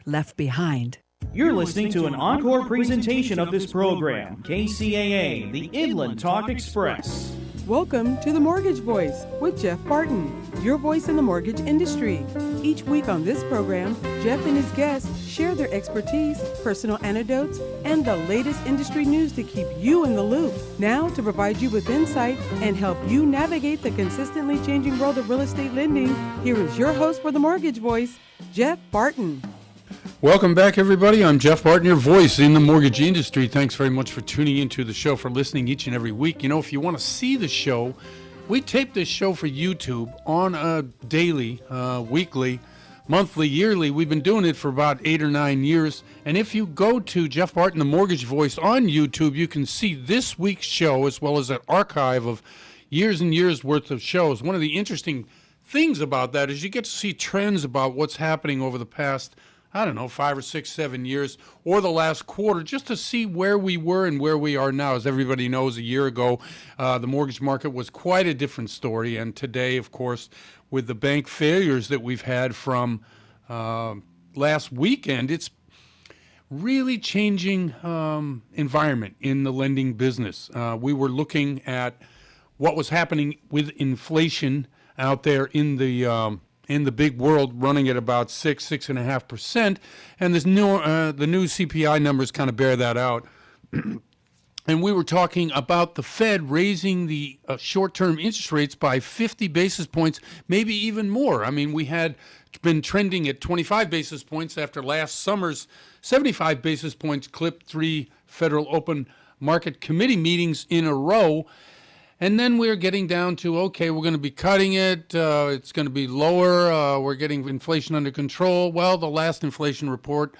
never left behind. You're listening to an encore presentation of this program, KCAA, the Inland Talk Express. Welcome to The Mortgage Voice with Jeff Barton, your voice in the mortgage industry. Each week on this program, Jeff and his guests share their expertise, personal anecdotes, and the latest industry news to keep you in the loop. Now, to provide you with insight and help you navigate the consistently changing world of real estate lending, here is your host for The Mortgage Voice, Jeff Barton. Welcome back, everybody. I'm Jeff Barton, your voice in the mortgage industry. Thanks very much for tuning into the show, for listening each and every week. You know, if you want to see the show, we tape this show for YouTube on a daily, weekly, monthly, yearly. We've been doing it for about 8 or 9 years. And if you go to Jeff Barton, the Mortgage Voice on YouTube, you can see this week's show as well as an archive of years and years worth of shows. One of the interesting things about that is you get to see trends about what's happening over the past 5 or 6, 7 years, or the last quarter, just to see where we were and where we are now. As everybody knows, a year ago, the mortgage market was quite a different story. And today, of course, with the bank failures that we've had from last weekend, it's really changing environment in the lending business. We were looking at what was happening with inflation out there in the big world, running at about 6.5%, and this new the new CPI numbers kind of bear that out. And we were talking about the Fed raising the short-term interest rates by 50 basis points, maybe even more. I mean, we had been trending at 25 basis points after last summer's 75 basis points clip, 3 Federal Open Market Committee meetings in a row. And then we're getting down to, okay, we're going to be cutting it. It's going to be lower. We're getting inflation under control. Well, the last inflation report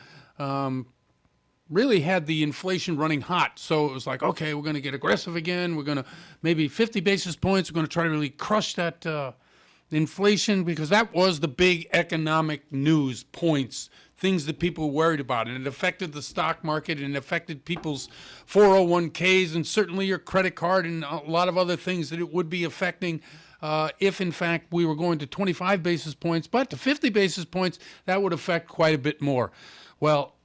really had the inflation running hot. So it was like, okay, we're going to get aggressive again. We're going to maybe 50 basis points. We're going to try to really crush that inflation, because that was the big economic news points, things that people were worried about. And it affected the stock market, and it affected people's 401ks, and certainly your credit card, and a lot of other things that it would be affecting if, in fact, we were going to 25 basis points. But to 50 basis points, that would affect quite a bit more. Well,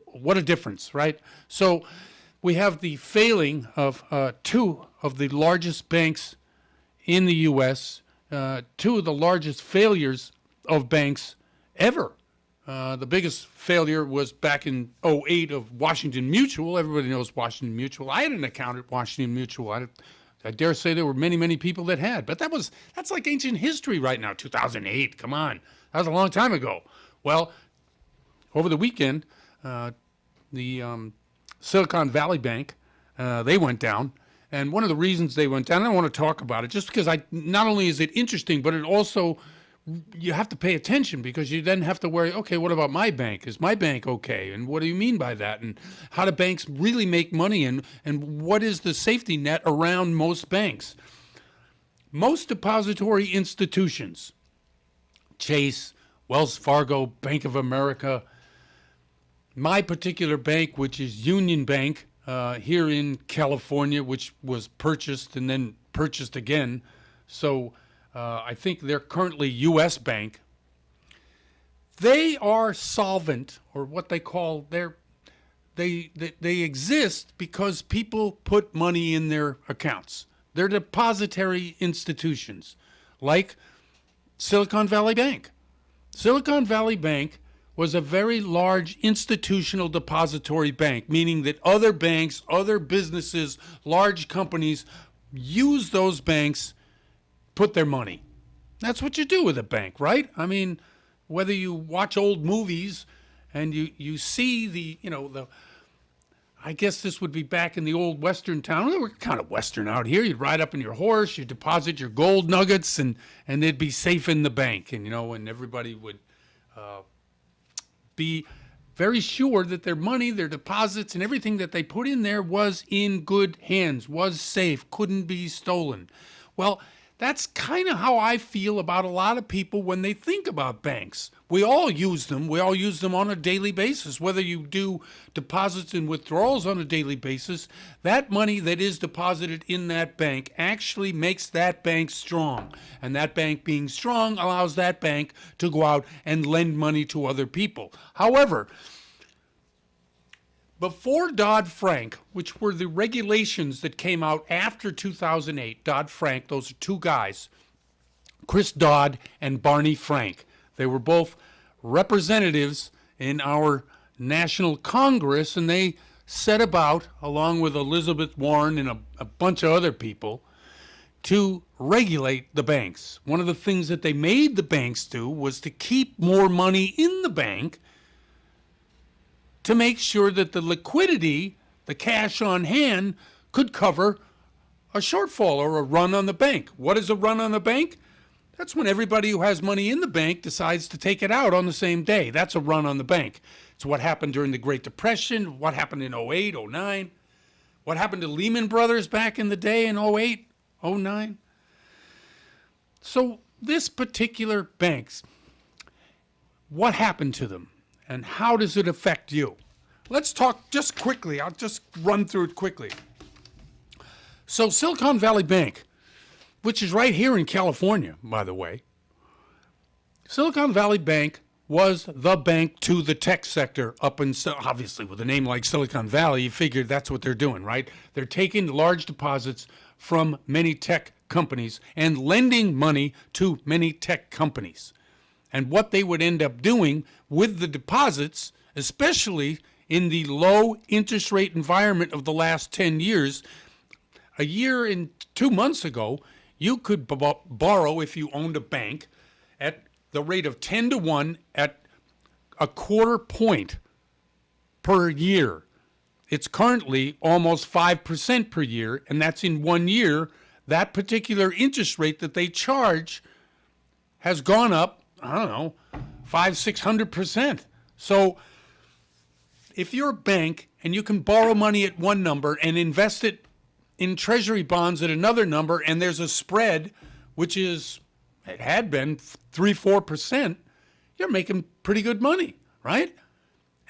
what a difference, right? So we have the failing of 2 of the largest banks in the U.S., 2 of the largest failures of banks ever. The biggest failure was back in 2008 of Washington Mutual. Everybody knows Washington Mutual. I had an account at Washington Mutual. I dare say there were many, many people that had. But that's like ancient history right now, 2008. Come on. That was a long time ago. Well, over the weekend, the Silicon Valley Bank, they went down. And one of the reasons they went down, I don't want to talk about it, just because not only is it interesting, but it also, you have to pay attention, because you then have to worry, okay, what about my bank? Is my bank okay? And what do you mean by that? And how do banks really make money? And what is the safety net around most banks? Most depository institutions, Chase, Wells Fargo, Bank of America, my particular bank, which is Union Bank, here in California, which was purchased and then purchased again. So I think they're currently U.S. Bank. They are solvent, or what they call they exist because people put money in their accounts. They're depository institutions, like Silicon Valley Bank. Silicon Valley Bank was a very large institutional depository bank, meaning that other banks, other businesses, large companies use those banks, put their money. That's what you do with a bank, right? I mean, whether you watch old movies and you see I guess this would be back in the old Western town. We're kind of Western out here. You'd ride up on your horse, you deposit your gold nuggets, and they'd be safe in the bank. And, and everybody would be very sure that their money, their deposits, and everything that they put in there was in good hands, was safe, couldn't be stolen. Well, That's kind of how I feel about a lot of people when they think about banks. We all use them. We all use them on a daily basis. Whether you do deposits and withdrawals on a daily basis, that money that is deposited in that bank actually makes that bank strong. And that bank being strong allows that bank to go out and lend money to other people. However, before Dodd-Frank, which were the regulations that came out after 2008, Dodd-Frank, those are two guys, Chris Dodd and Barney Frank. They were both representatives in our national Congress, and they set about, along with Elizabeth Warren and a bunch of other people, to regulate the banks. One of the things that they made the banks do was to keep more money in the bank to make sure that the liquidity, the cash on hand, could cover a shortfall or a run on the bank. What is a run on the bank? That's when everybody who has money in the bank decides to take it out on the same day. That's a run on the bank. It's what happened during the Great Depression, what happened in 08, 09, what happened to Lehman Brothers back in the day in 08, 09. So this particular banks, what happened to them? And how does it affect you? Let's talk just quickly. I'll just run through it quickly. So Silicon Valley Bank, which is right here in California, by the way. Silicon Valley Bank was the bank to the tech sector up in, obviously with a name like Silicon Valley, you figure that's what they're doing, right? They're taking large deposits from many tech companies and lending money to many tech companies. And what they would end up doing with the deposits, especially in the low interest rate environment of the last 10 years, a year and 2 months ago, you could borrow, if you owned a bank, at the rate of 10 to 1 at a quarter point per year. It's currently almost 5% per year, and that's in 1 year. That particular interest rate that they charge has gone up, I don't know, 500-600%. So if you're a bank and you can borrow money at one number and invest it in treasury bonds at another number, and there's a spread, which is, it had been 3-4%, you're making pretty good money, right?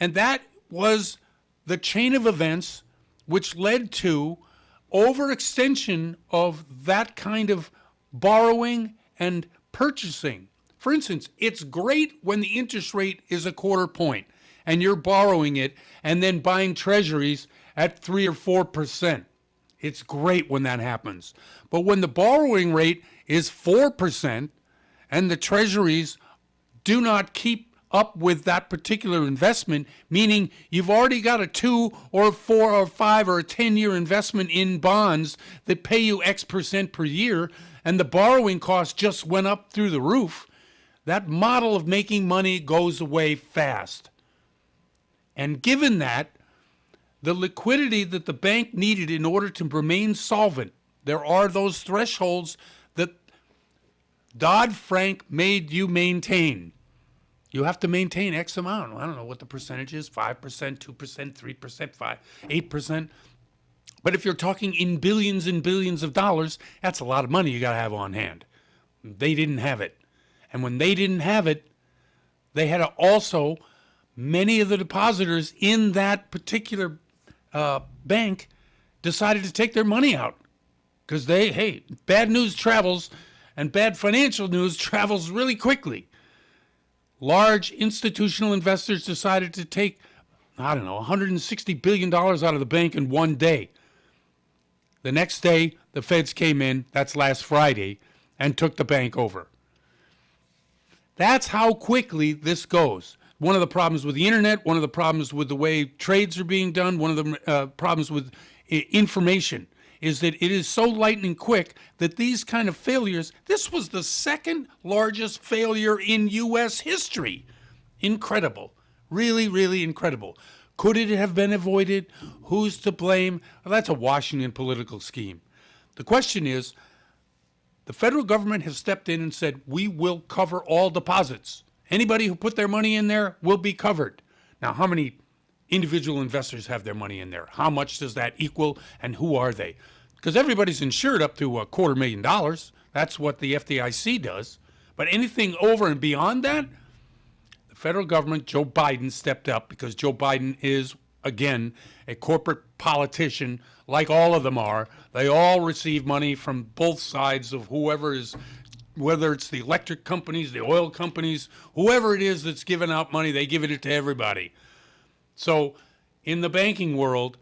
And that was the chain of events which led to overextension of that kind of borrowing and purchasing. For instance, it's great when the interest rate is a quarter point and you're borrowing it and then buying treasuries at 3 or 4%. It's great when that happens. But when the borrowing rate is 4% and the treasuries do not keep up with that particular investment, meaning you've already got a 2 or 4 or 5 or a 10-year investment in bonds that pay you X% per year, and the borrowing cost just went up through the roof, that model of making money goes away fast. And given that, the liquidity that the bank needed in order to remain solvent, there are those thresholds that Dodd-Frank made you maintain. You have to maintain X amount. I don't know what the percentage is, 5%, 2%, 3%, 5%, 8%. But if you're talking in billions and billions of dollars, that's a lot of money you got to have on hand. They didn't have it. And when they didn't have it, they had to also, many of the depositors in that particular bank decided to take their money out because bad news travels and bad financial news travels really quickly. Large institutional investors decided to take, $160 billion out of the bank in one day. The next day, the feds came in, that's last Friday, and took the bank over. That's how quickly this goes. One of the problems with the internet, one of the problems with the way trades are being done, one of the problems with information is that it is so lightning quick that these kind of failures, this was the second largest failure in U.S. history. Incredible. Really, really incredible. Could it have been avoided? Who's to blame? Well, that's a Washington political scheme. The question is, the federal government has stepped in and said, we will cover all deposits. Anybody who put their money in there will be covered. Now, how many individual investors have their money in there? How much does that equal, and who are they? Because everybody's insured up to $250,000. That's what the FDIC does. But anything over and beyond that, the federal government, Joe Biden, stepped up because Joe Biden is, again, a corporate politician like all of them are. They all receive money from both sides of whoever is, whether it's the electric companies, the oil companies, whoever it is that's giving out money, they give it to everybody. So in the banking world,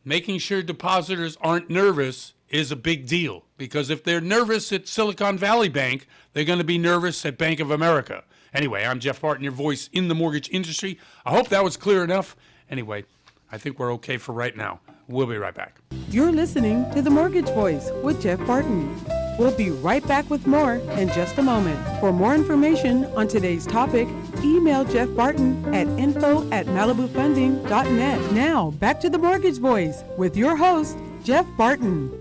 making sure depositors aren't nervous is a big deal, because if they're nervous at Silicon Valley Bank, they're going to be nervous at Bank of America. Anyway, I'm Jeff Barton, your voice in the mortgage industry. I hope that was clear enough. Anyway, I think we're okay for right now. We'll be right back. You're listening to The Mortgage Voice with Jeff Barton. We'll be right back with more in just a moment. For more information on today's topic, email Jeff Barton at info@malibufunding.net. Now, back to The Mortgage Voice with your host, Jeff Barton.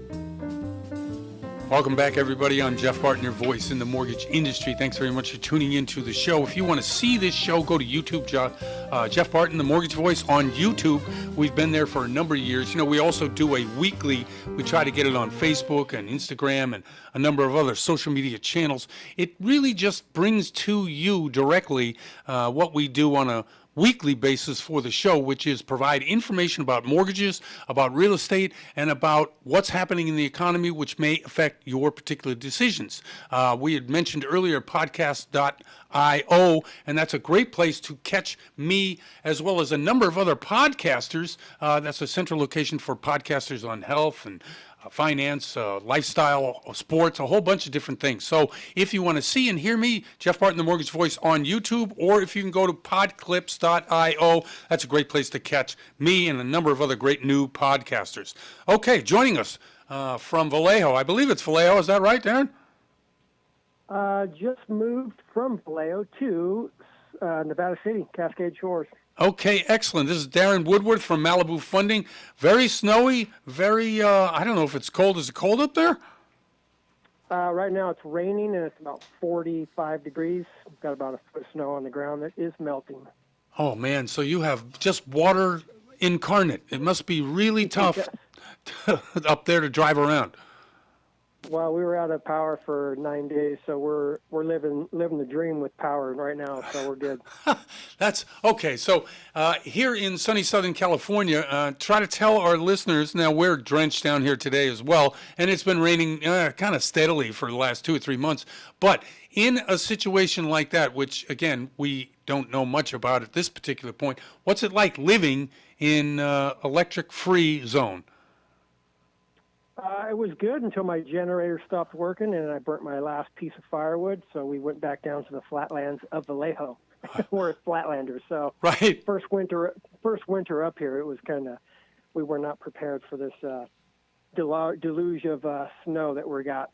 Welcome back, everybody. I'm Jeff Barton, your voice in the mortgage industry. Thanks very much for tuning into the show. If you want to see this show, go to YouTube, Jeff Barton, the mortgage voice on YouTube. We've been there for a number of years. You know, we also do a weekly, we try to get it on Facebook and Instagram and a number of other social media channels. It really just brings to you directly what we do on a weekly basis for the show, which is provide information about mortgages, about real estate, and about what's happening in the economy, which may affect your particular decisions. We had mentioned earlier podcast.io, and that's a great place to catch me as well as a number of other podcasters. That's a central location for podcasters on health and finance, lifestyle, sports, a whole bunch of different things. So if you want to see and hear me, Jeff Barton, the Mortgage Voice on YouTube, or if you can go to podclips.io, that's a great place to catch me and a number of other great new podcasters. Okay, joining us from Vallejo. I believe it's Vallejo. Is that right, Darren? Just moved from Vallejo to Nevada City, Cascade Shores. Okay, excellent. This is Darren Woodworth from Malibu Funding. Very snowy, very, I don't know if it's cold. Is it cold up there? Right now it's raining and it's about 45 degrees. We've got about a foot of snow on the ground that is melting. Oh, man. So you have just water incarnate. It must be really tough up there to drive around. Well, we were out of power for 9 days, so we're living the dream with power right now, so we're good. That's okay. So here in sunny Southern California, try to tell our listeners, now we're drenched down here today as well, and it's been raining kind of steadily for the last 2 or 3 months. But in a situation like that, which, again, we don't know much about at this particular point, what's it like living in electric-free zone? It was good until my generator stopped working and I burnt my last piece of firewood, so we went back down to the flatlands of Vallejo. We're flatlanders, so right. First winter up here, it was kind of, we were not prepared for this deluge of snow that we got.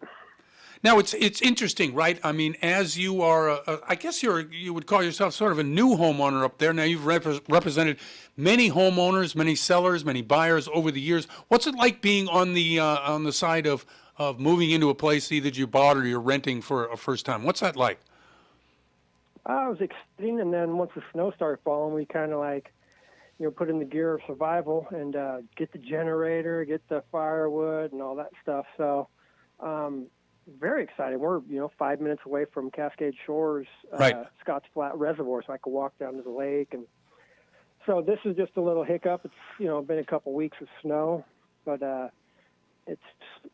Now, it's interesting, right? I mean, as you are, I guess you would call yourself sort of a new homeowner up there. Now, you've represented many homeowners, many sellers, many buyers over the years. What's it like being on the side of moving into a place either you bought or you're renting for a first time? What's that like? It was exciting, and then once the snow started falling, we kind of like, put in the gear of survival and get the generator, get the firewood, and all that stuff. So. Very exciting. We're 5 minutes away from Cascade Shores, right. Scotts Flat Reservoir, so I could walk down to the lake. And so this is just a little hiccup. It's been a couple weeks of snow, but it's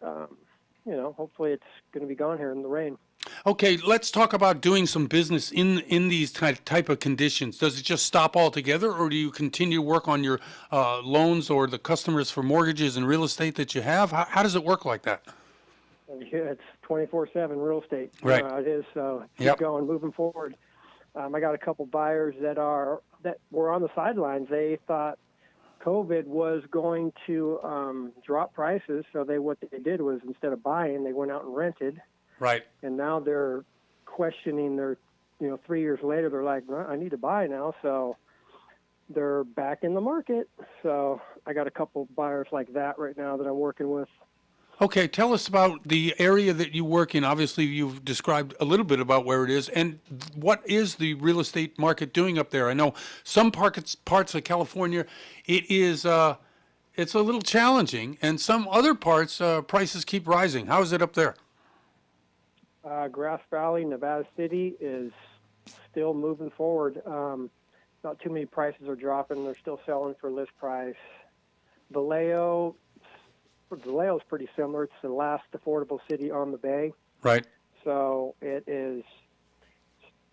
hopefully it's going to be gone here in the rain. Okay, let's talk about doing some business in these type of conditions. Does it just stop altogether, or do you continue to work on your loans or the customers for mortgages and real estate that you have? How does it work like that? Yeah, it's 24/7 real estate. Right. It is. So keep going, moving forward. I got a couple buyers that were on the sidelines. They thought COVID was going to drop prices, so what they did was instead of buying, they went out and rented. Right. And now they're questioning their, 3 years later, they're like, well, I need to buy now. So they're back in the market. So I got a couple buyers like that right now that I'm working with. Okay, tell us about the area that you work in. Obviously, you've described a little bit about where it is, and what is the real estate market doing up there? I know some parts of California, it's a little challenging, and some other parts, prices keep rising. How is it up there? Grass Valley, Nevada City is still moving forward. Not too many prices are dropping. They're still selling for list price. Vallejo's pretty similar. It's the last affordable city on the bay. Right. So it is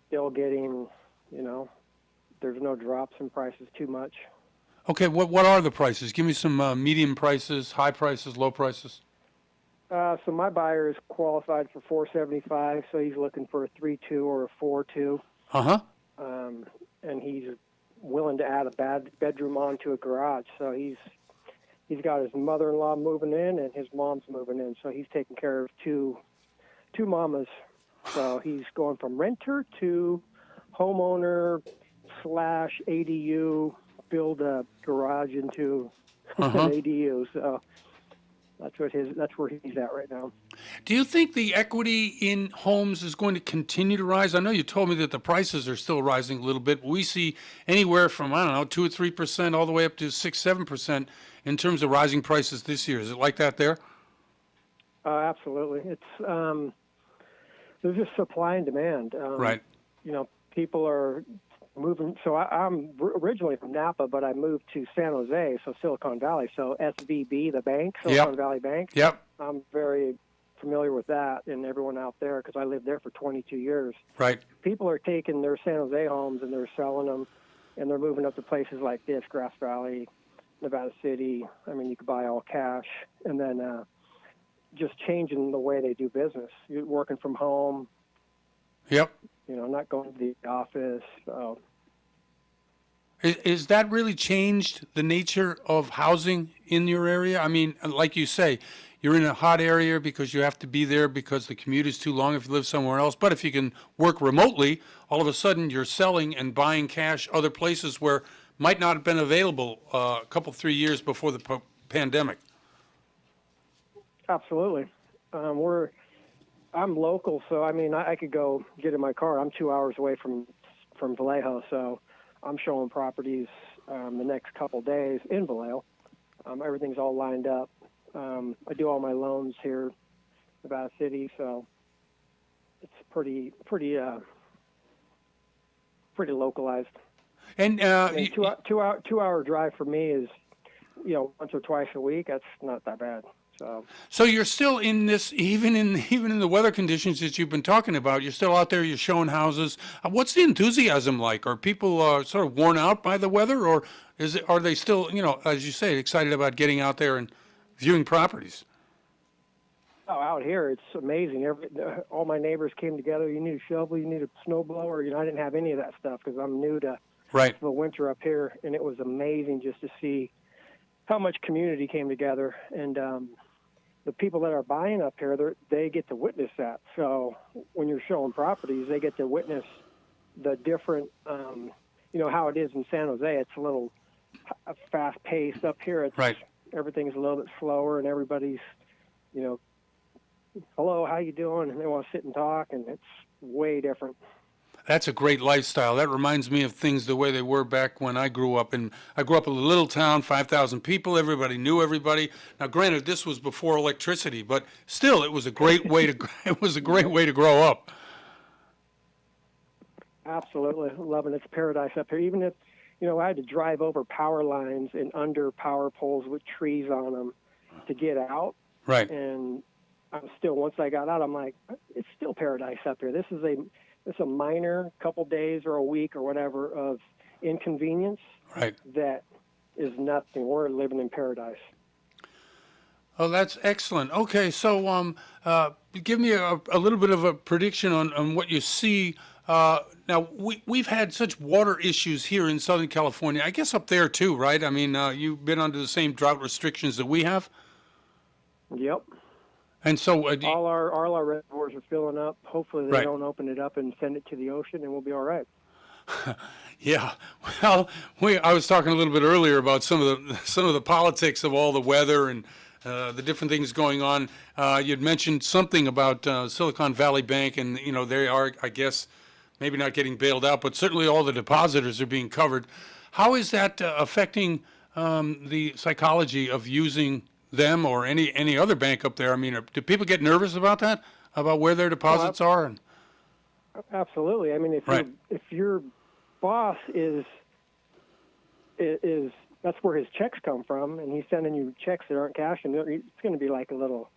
still getting, there's no drops in prices too much. Okay, what are the prices? Give me some medium prices, high prices, low prices. So my buyer is qualified for $475, so he's looking for a 3.2 or a 4.2. Uh-huh. And he's willing to add a bedroom onto a garage. So he's got his mother-in-law moving in and his mom's moving in. So he's taking care of two mamas. So he's going from renter to homeowner / ADU, build a garage into an ADU. So that's where he's at right now. Do you think the equity in homes is going to continue to rise? I know you told me that the prices are still rising a little bit. We see anywhere from, 2 or 3% all the way up to 6-7% in terms of rising prices this year. Is it like that there? Absolutely. It's there's just supply and demand. Right. People are moving. So I'm originally from Napa, but I moved to San Jose, so Silicon Valley. So SVB, the bank, Silicon Valley Bank. Yep. I'm very familiar with that and everyone out there because I lived there for 22 years. Right. People are taking their San Jose homes and they're selling them, and they're moving up to places like this, Grass Valley, Nevada City. I mean, you could buy all cash, and then just changing the way they do business. You're working from home. Yep. Not going to the office. Is that really changed the nature of housing in your area? I mean, like you say, you're in a hot area because you have to be there because the commute is too long if you live somewhere else. But if you can work remotely, all of a sudden you're selling and buying cash other places where might not have been available a couple, 3 years before the pandemic. Absolutely. I'm local, so I mean, I could go get in my car. I'm 2 hours away from Vallejo, so I'm showing properties the next couple days in Vallejo. Everything's all lined up. I do all my loans here in Nevada City, so it's pretty localized. And 2 hour drive for me is, once or twice a week. That's not that bad. So you're still in this, even in the weather conditions that you've been talking about. You're still out there. You're showing houses. What's the enthusiasm like? Are people sort of worn out by the weather, or are they still, as you say, excited about getting out there and viewing properties? Oh, out here it's amazing. All my neighbors came together. You need a shovel. You need a snow blower. I didn't have any of that stuff because I'm new to the winter up here, and it was amazing just to see how much community came together. And the people that are buying up here, they get to witness that. So when you're showing properties, they get to witness the different, how it is in San Jose. It's a little fast-paced. Up here. It's, everything's a little bit slower, and everybody's, hello, how you doing? And they want to sit and talk, and it's way different. That's a great lifestyle. That reminds me of things the way they were back when I grew up. And I grew up in a little town, 5,000 people. Everybody knew everybody. Now, granted, this was before electricity, but still, it was a great way to grow up. Absolutely, loving it's paradise up here. Even if I had to drive over power lines and under power poles with trees on them to get out. Right. And I'm still, once I got out, I'm like, it's still paradise up here. It's a minor couple days or a week or whatever of inconvenience that is nothing. We're living in paradise. Oh, that's excellent. Okay, so give me a little bit of a prediction on what you see. Now, we've had such water issues here in Southern California. I guess up there too, right? I mean, you've been under the same drought restrictions that we have? Yep. And so all our reservoirs are filling up. Hopefully they don't open it up and send it to the ocean, and we'll be all right. Yeah. Well, I was talking a little bit earlier about some of the politics of all the weather and the different things going on. You'd mentioned something about Silicon Valley Bank, and they are, I guess, maybe not getting bailed out, but certainly all the depositors are being covered. How is that affecting the psychology of using them or any other bank up there? I mean, do people get nervous about that? about where their deposits are? And Absolutely. I mean, if your boss is that's where his checks come from, and he's sending you checks that aren't cash, and it's going to be like a little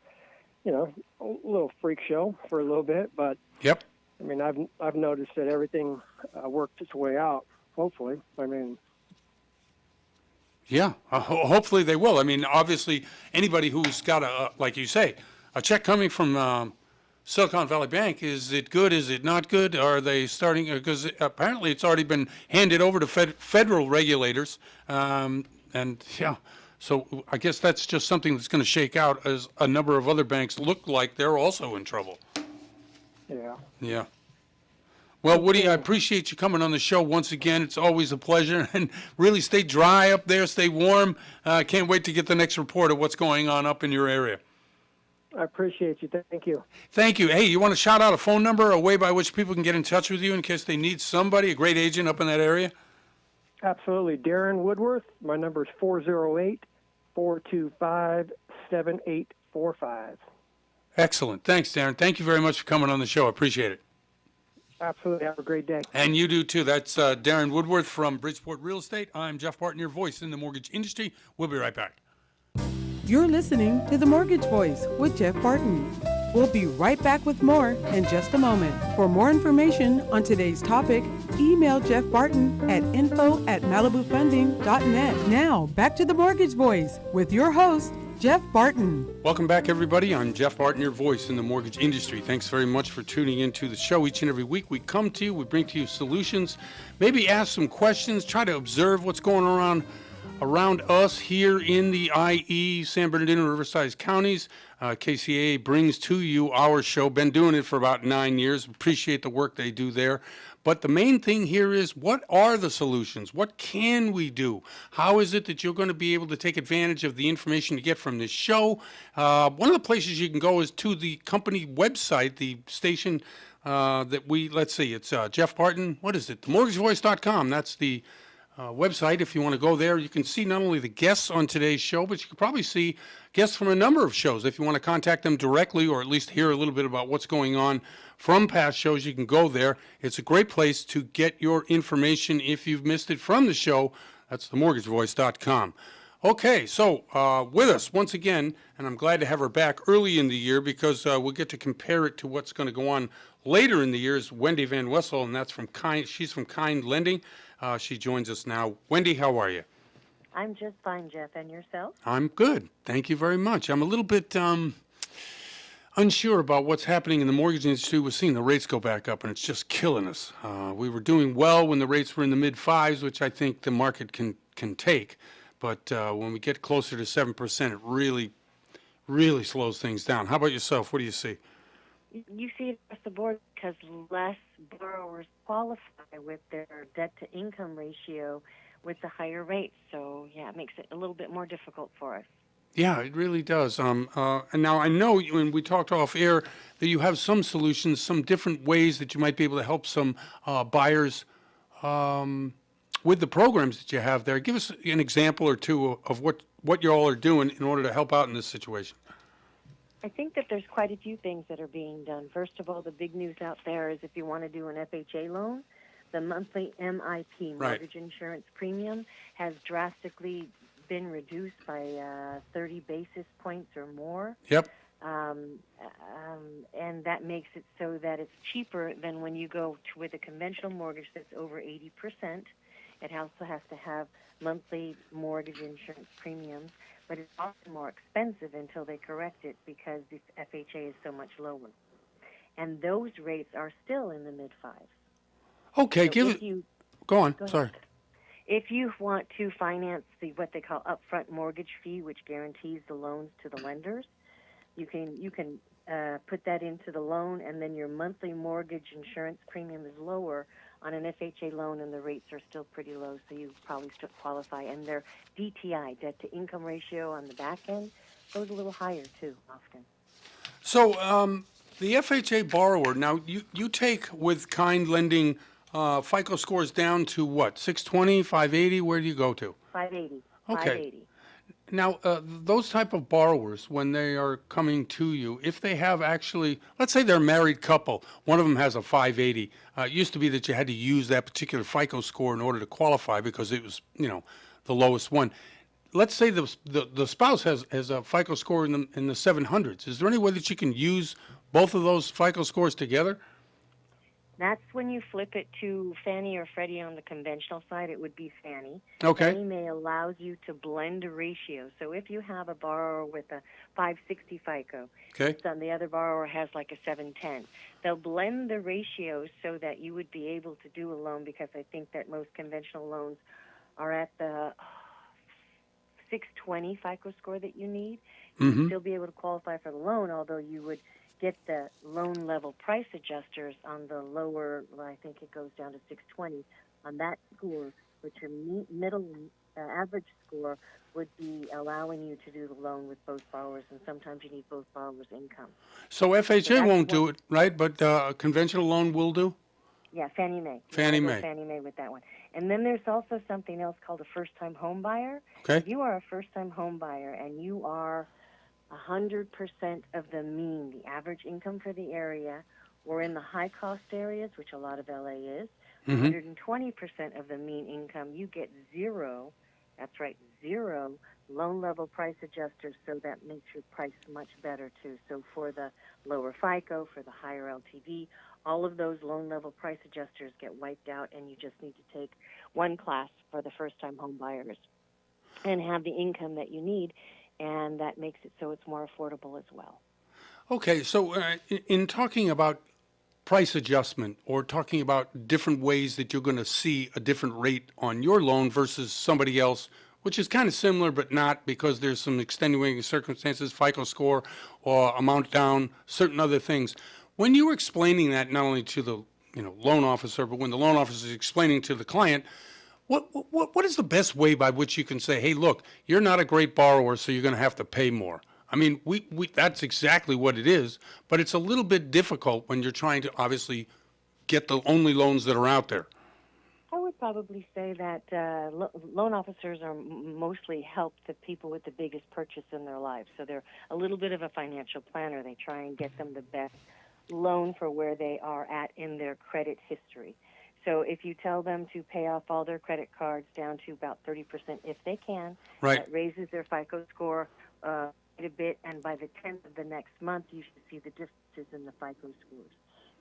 freak show for a little bit. But yep. I mean, I've noticed that everything worked its way out. Hopefully, I mean. Yeah, hopefully they will. I mean, obviously, anybody who's got like you say, a check coming from Silicon Valley Bank, is it good? Is it not good? Are they starting? Because apparently it's already been handed over to federal regulators, and yeah. So I guess that's just something that's going to shake out as a number of other banks look like they're also in trouble. Yeah. Yeah. Well, Woody, I appreciate you coming on the show once again. It's always a pleasure. And really stay dry up there, stay warm. Can't wait to get the next report of what's going on up in your area. I appreciate you. Thank you. Thank you. Hey, you want to shout out a phone number, a way by which people can get in touch with you in case they need somebody, a great agent up in that area? Absolutely. Darren Woodworth. My number is 408-425-7845. Excellent. Thanks, Darren. Thank you very much for coming on the show. I appreciate it. Absolutely. Have a great day. And you do, too. That's Darren Woodworth from Bridgeport Real Estate. I'm Jeff Barton, your voice in the mortgage industry. We'll be right back. You're listening to The Mortgage Voice with Jeff Barton. We'll be right back with more in just a moment. For more information on today's topic, email Jeff Barton at info@malibufunding.net. Now, back to The Mortgage Voice with your host, Jeff Barton. Welcome back, everybody. I'm Jeff Barton, your voice in the mortgage industry. Thanks very much for tuning into the show each and every week. We come to you, we bring to you solutions, maybe ask some questions, try to observe what's going on around us here in the IE, San Bernardino, Riverside counties. KCAA brings to you our show. Been doing it for about 9 years. Appreciate the work they do there. But the main thing here is, what are the solutions? What can we do? How is it that you're going to be able to take advantage of the information you get from this show? One of the places you can go is to the company website, the station that let's see, it's Jeff Barton, what is it? TheMortgageVoice.com. That's the website. If you want to go there, you can see not only the guests on today's show, but you can probably see guests from a number of shows. If you want to contact them directly, or at least hear a little bit about what's going on from past shows, you can go there. It's a great place to get your information if you've missed it from the show. That's themortgagevoice.com. Okay, so with us once again, and I'm glad to have her back early in the year because we'll get to compare it to what's going to go on later in the year, is Wendy Van Wessel, and that's from Kind. She's from Kind Lending. She joins us now. Wendy, how are you? I'm just fine, Jeff. And yourself? I'm good. Thank you very much. I'm a little bit unsure about what's happening in the mortgage industry. We're seeing the rates go back up, and it's just killing us. We were doing well when the rates were in the mid-5s, which I think the market can take. But when we get closer to 7%, it really, really slows things down. How about yourself? What do you see? You see it across the board because less borrowers qualify with their debt-to-income ratio with the higher rates. So, yeah, it makes it a little bit more difficult for us. Yeah, it really does. And now I know when we talked off air that you have some solutions, some different ways that you might be able to help some buyers with the programs that you have there. Give us an example or two of what you all are doing in order to help out in this situation. I think that there's quite a few things that are being done. First of all, the big news out there is if you want to do an FHA loan, the monthly MIP, mortgage insurance premium, has drastically been reduced by 30 basis points or more. Yep. And that makes it so that it's cheaper than when you go with a conventional mortgage that's over 80%. It also has to have monthly mortgage insurance premiums, but it's often more expensive until they correct it because the FHA is so much lower. And those rates are still in the mid-5s. Okay, So go on. Go ahead. Sorry. If you want to finance what they call upfront mortgage fee, which guarantees the loans to the lenders, you can put that into the loan, and then your monthly mortgage insurance premium is lower on an FHA loan, and the rates are still pretty low, so you probably still qualify. And their DTI, debt-to-income ratio on the back end, goes a little higher, too, often. So the FHA borrower, now you take with Kind Lending FICO scores down to what, 620, 580? Where do you go to? 580. Okay. 580. Now, those type of borrowers, when they are coming to you, if they have actually, let's say they're a married couple, one of them has a 580. It used to be that you had to use that particular FICO score in order to qualify because it was, the lowest one. Let's say the spouse has a FICO score in the 700s. Is there any way that you can use both of those FICO scores together? That's when you flip it to Fannie or Freddie on the conventional side. It would be Fannie. Okay. Fannie Mae allows you to blend a ratio. So if you have a borrower with a 560 FICO, Okay. and the other borrower has like a 710, they'll blend the ratios so that you would be able to do a loan, because I think that most conventional loans are at the 620 FICO score that you need. You'd still be able to qualify for the loan, although you would get the loan level price adjusters on the lower, well, I think it goes down to 620 on that score, which your middle average score would be allowing you to do the loan with both borrowers, and sometimes you need both borrowers' income. So FHA won't do it, right? But a conventional loan will do? Yeah, Fannie Mae. Fannie Mae. Fannie Mae with that one. And then there's also something else called a first-time home buyer. Okay. If you are a first-time home buyer and you are 100% of the mean, the average income for the area, or in the high-cost areas, which a lot of LA is, 120% of the mean income, you get zero, that's right, zero loan level price adjusters, so that makes your price much better too. So for the lower FICO, for the higher LTV, all of those loan level price adjusters get wiped out, and you just need to take one class for the first-time home buyers and have the income that you need, and that makes it so it's more affordable as well. Okay, so in talking about price adjustment, or talking about different ways that you're going to see a different rate on your loan versus somebody else, which is kind of similar but not, because there's some extenuating circumstances, FICO score or amount down, certain other things. When you were explaining that not only to the loan officer, but when the loan officer is explaining to the client, what is the best way by which you can say, hey, look, you're not a great borrower, so you're going to have to pay more? I mean, we that's exactly what it is, but it's a little bit difficult when you're trying to obviously get the only loans that are out there. I would probably say that loan officers are mostly help the people with the biggest purchase in their lives. So they're a little bit of a financial planner. They try and get them the best loan for where they are at in their credit history. So if you tell them to pay off all their credit cards down to about 30% if they can, right, that raises their FICO score quite a bit, and by the 10th of the next month, you should see the differences in the FICO scores.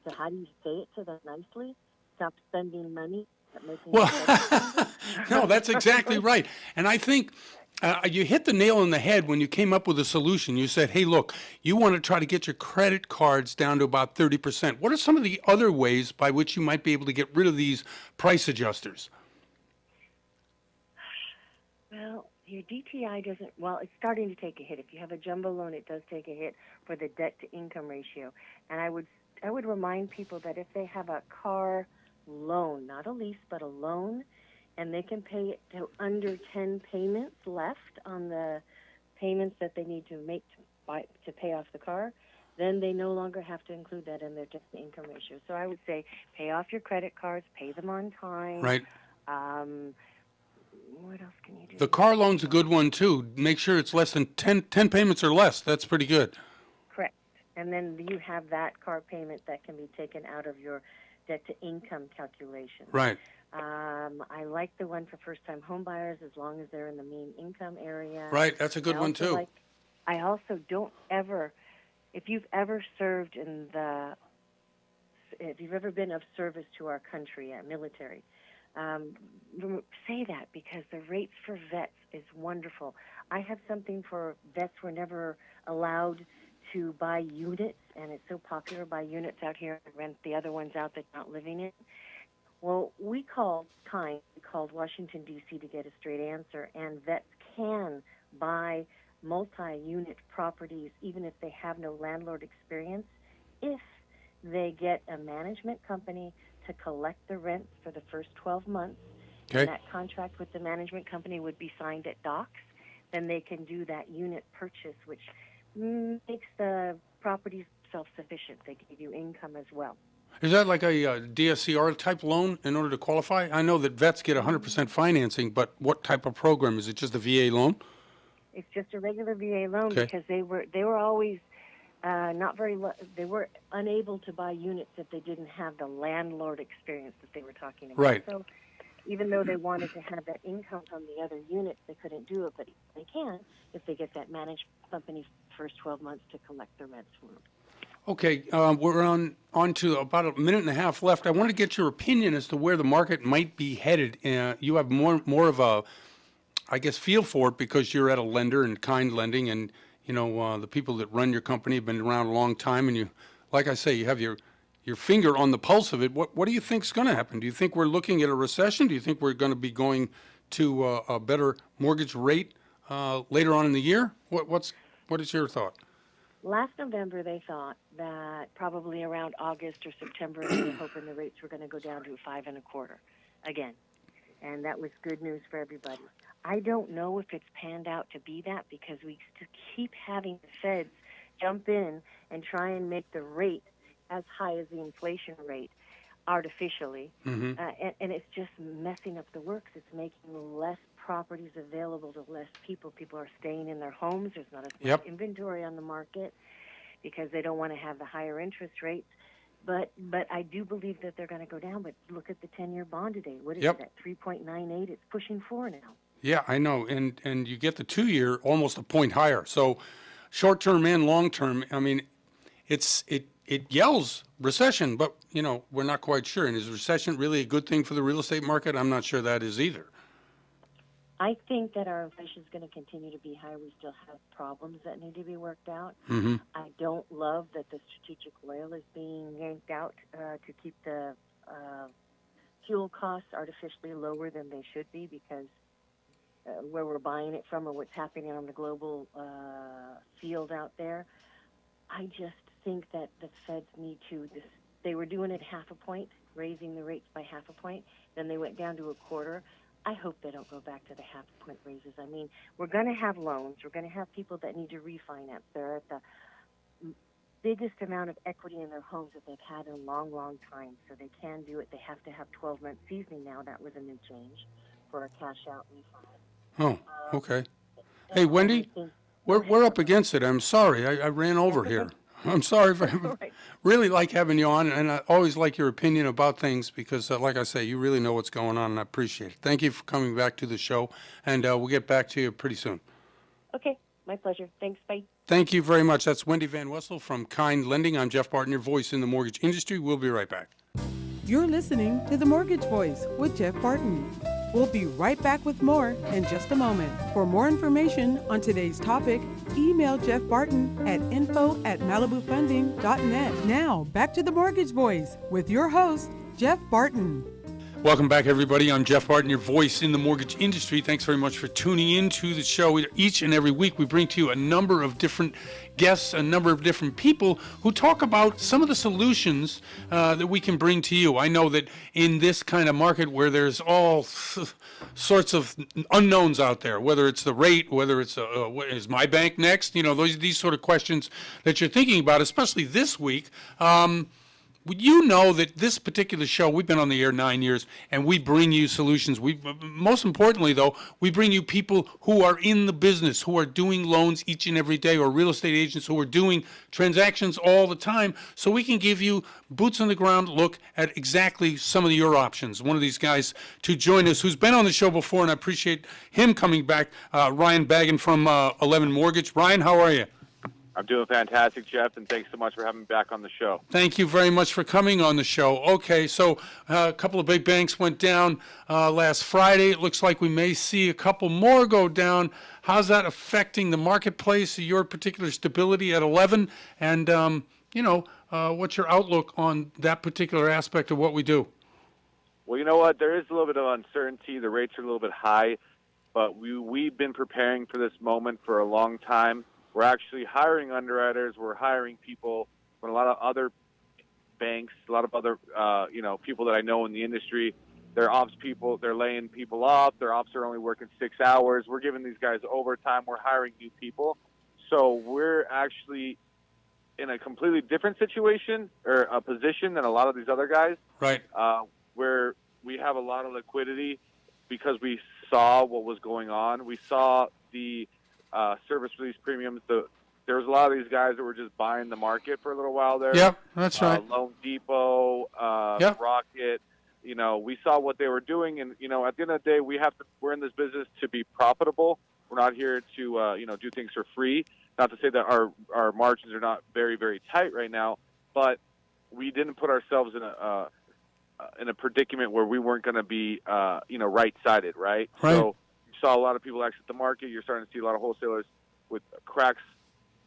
So how do you say it to them nicely? Stop spending money. Well, no, that's exactly right. And I think you hit the nail on the head when you came up with a solution. You said, hey, look, you want to try to get your credit cards down to about 30%. What are some of the other ways by which you might be able to get rid of these price adjusters? Well, your DTI doesn't, well, it's starting to take a hit. If you have a jumbo loan, it does take a hit for the debt-to-income ratio. And I would remind people that if they have a car loan, not a lease, but a loan, and they can pay it to under 10 payments left on the payments that they need to make to pay off the car, then they no longer have to include that in their debt-to-income ratio. So I would say pay off your credit cards, pay them on time. Right. What else can you do? The car loan's a good one, too. Make sure it's less than 10 payments or less. That's pretty good. Correct. And then you have that car payment that can be taken out of your debt-to-income calculation. Right. I like the one for first-time home buyers as long as they're in the mean income area. Right, that's a good one, too. I also don't ever, if you've ever served if you've ever been of service to our country, military, say that, because the rates for vets is wonderful. I have something for vets who are never allowed to buy units, and it's so popular, buy units out here and rent the other ones out that they're not living in. Well, we called Washington, D.C. to get a straight answer, and vets can buy multi-unit properties even if they have no landlord experience if they get a management company to collect the rents for the first 12 months. Okay. And that contract with the management company would be signed at docs. Then they can do that unit purchase, which makes the properties self-sufficient. They give you income as well. Is that like a DSCR type loan in order to qualify? I know that vets get 100% financing, but what type of program? Is it just a VA loan? It's just a regular VA loan Okay. because they were always not very. They were unable to buy units if they didn't have the landlord experience that they were talking about. Right. So even though they wanted to have that income from the other units, they couldn't do it. But they can if they get that managed company first 12 months to collect the rents for them. Okay, we're on to about a minute and a half left. I want to get your opinion as to where the market might be headed. You have more of a, I guess, feel for it because you're at a lender and Kind Lending, and the people that run your company have been around a long time, and you, like I say, you have your finger on the pulse of it. What do you think's going to happen? Do you think we're looking at a recession? Do you think we're going to be going to a better mortgage rate later on in the year? What is your thought? Last November, they thought that probably around August or September, they were hoping the rates were going to go down to 5.25 again, and that was good news for everybody. I don't know if it's panned out to be that because we keep having the feds jump in and try and make the rate as high as the inflation rate artificially, Mm-hmm. and it's just messing up the works. It's making less properties available to less people. People are staying in their homes. There's not as much Yep. inventory on the market because they don't want to have the higher interest rates. But I do believe that they're going to go down. But look at the 10-year bond today. What is Yep. it at 3.98? It's pushing 4 now. Yeah, I know, and you get the 2-year almost a point higher. So, short term and long term. I mean, it yells recession, but we're not quite sure. And is recession really a good thing for the real estate market? I'm not sure that is either. I think that our inflation is going to continue to be high. We still have problems that need to be worked out. Mm-hmm. I don't love that the strategic oil is being yanked out to keep the fuel costs artificially lower than they should be because where we're buying it from or what's happening on the global field out there. I just think that the feds need to, they were doing it 0.5 point, raising the rates by 0.5 point, then they went down to 1/4. I hope they don't go back to the 0.5 point raises. I mean, we're going to have loans. We're going to have people that need to refinance. They're at the biggest amount of equity in their homes that they've had in a long, long time, so they can do it. They have to have 12-month seasoning now. That was a new change for a cash-out refi. Oh, okay. Hey, Wendy, we're up against it. I'm sorry. I ran over here. I'm sorry. Right. Really like having you on, and I always like your opinion about things because, like I say, you really know what's going on, and I appreciate it. Thank you for coming back to the show, and we'll get back to you pretty soon. Okay, my pleasure. Thanks, bye. Thank you very much. That's Wendy Van Wessel from Kind Lending. I'm Jeff Barton, your voice in the mortgage industry. We'll be right back. You're listening to The Mortgage Voice with Jeff Barton. We'll be right back with more in just a moment. For more information on today's topic, email Jeff Barton at info@malibufunding.net. Now, back to The Mortgage Voice with your host, Jeff Barton. Welcome back, everybody. I'm Jeff Barton, your voice in the mortgage industry. Thanks very much for tuning in to the show. Each and every week, we bring to you a number of different guests, a number of different people who talk about some of the solutions that we can bring to you. I know that in this kind of market where there's all sorts of unknowns out there, whether it's the rate, whether it's is my bank next, these sort of questions that you're thinking about, especially this week. You know that this particular show, we've been on the air 9 years, and we bring you solutions. Most importantly, though, we bring you people who are in the business, who are doing loans each and every day, or real estate agents who are doing transactions all the time, so we can give you boots on the ground look at exactly some of your options. One of these guys to join us, who's been on the show before, and I appreciate him coming back, Ryan Baggin from 11 Mortgage. Ryan, how are you? I'm doing fantastic, Jeff, and thanks so much for having me back on the show. Thank you very much for coming on the show. Okay, so a couple of big banks went down last Friday. It looks like we may see a couple more go down. How's that affecting the marketplace, your particular stability at 11? And, what's your outlook on that particular aspect of what we do? Well, you know what? There is a little bit of uncertainty. The rates are a little bit high, but we've been preparing for this moment for a long time. We're actually hiring underwriters. We're hiring people from a lot of other banks, a lot of other, people that I know in the industry. They're ops people. They're laying people off. Their ops are only working 6 hours. We're giving these guys overtime. We're hiring new people. So we're actually in a completely different situation or a position than a lot of these other guys. Right. Where we have a lot of liquidity because we saw what was going on. We saw the service release premiums. There was a lot of these guys that were just buying the market for a little while there. Yep, that's right. Loan Depot, Yep. Rocket. We saw what they were doing, and at the end of the day, we're in this business to be profitable. We're not here to do things for free. Not to say that our margins are not very, very tight right now, but we didn't put ourselves in a predicament where we weren't going to be right-sided, right? Right. So you saw a lot of people exit the market. You're starting to see a lot of wholesalers with cracks